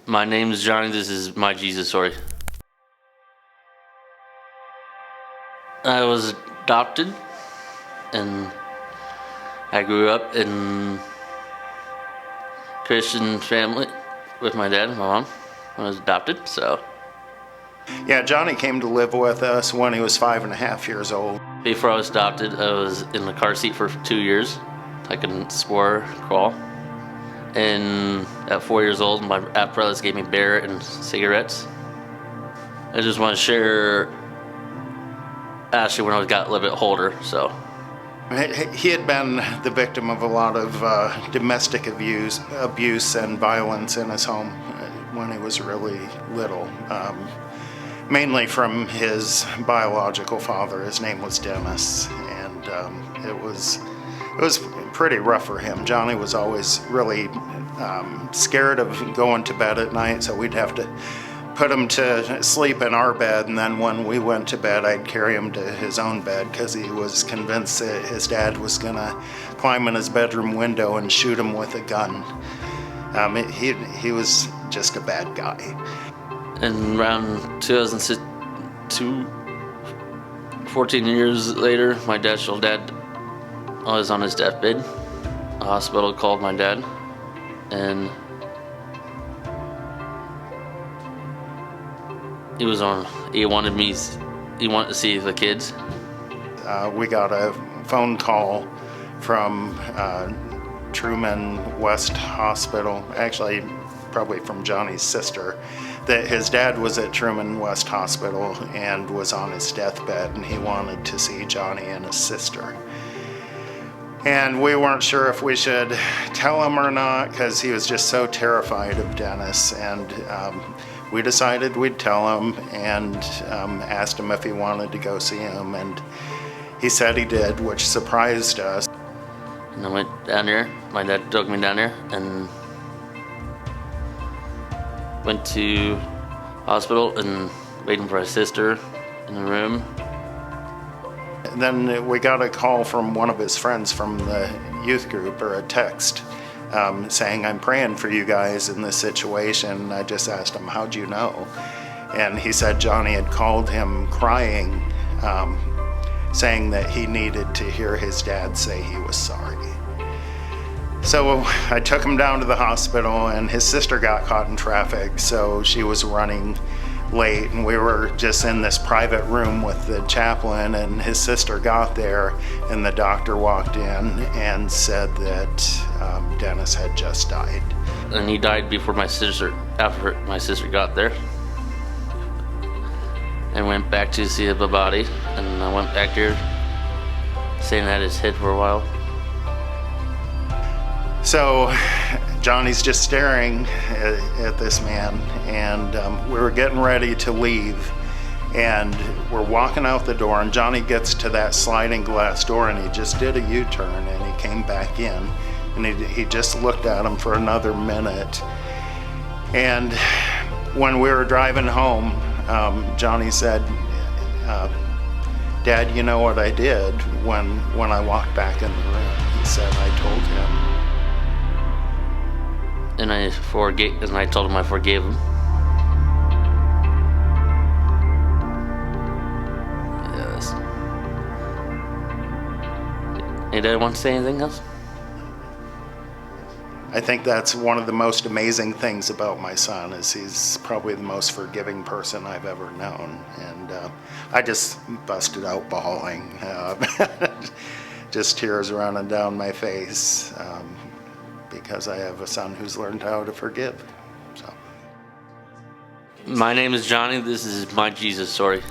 My name is Jonny. This is my Jesus story. I was adopted, and I grew up in Christian family with my dad and my mom when I was adopted. So Yeah, Jonny came to live with us when he was 5.5 years old. before I was adopted, I was in the car seat for 2 years. I couldn't spore, crawl. And at 4 years old, my brothers gave me beer and cigarettes. I just want to share Ashley when I got a little bit older, so. He had been the victim of a lot of domestic abuse and violence in his home when he was really little, mainly from his biological father. His name was Dennis, and it was pretty rough for him. Jonny was always really scared of going to bed at night, so we'd have to put him to sleep in our bed, and then when we went to bed, I'd carry him to his own bed because he was convinced that his dad was gonna climb in his bedroom window and shoot him with a gun. He was just a bad guy. And around 2006, 14 years later, my actual dad was on his deathbed. The hospital called my dad, and he wanted to see the kids. We got a phone call from Truman West Hospital, actually probably from Jonny's sister, that his dad was at Truman West Hospital and was on his deathbed, and he wanted to see Jonny and his sister. And we weren't sure if we should tell him or not because he was just so terrified of Dennis, and we decided we'd tell him and asked him if he wanted to go see him, and he said he did, which surprised us. And I went down there. My dad took me down there and went to hospital and waiting for his sister in the room. And then we got a call from one of his friends from the youth group, or a text, saying, "I'm praying for you guys in this situation." I just asked him, "How'd you know?" And he said Jonny had called him crying, saying that he needed to hear his dad say he was sorry. So I took him down to the hospital, and his sister got caught in traffic, so she was running late, and we were just in this private room with the chaplain, and his sister got there, and the doctor walked in and said that Dennis had just died. And he died after my sister got there. And went back to see the body, and I went back there staying at his head for a while. So Jonny's just staring at this man, and we were getting ready to leave, and we're walking out the door, and Jonny gets to that sliding glass door, and he just did a U-turn, and he came back in, and he just looked at him for another minute. And when we were driving home, Jonny said, "Dad, you know what I did when I walked back in the room?" He said, "I told him." And I told him I forgave him. Yes. Anybody want to say anything else? I think that's one of the most amazing things about my son, is he's probably the most forgiving person I've ever known. And I just busted out bawling, just tears running down my face, because I have a son who's learned how to forgive. So. My name is Jonny. This is my Jesus story.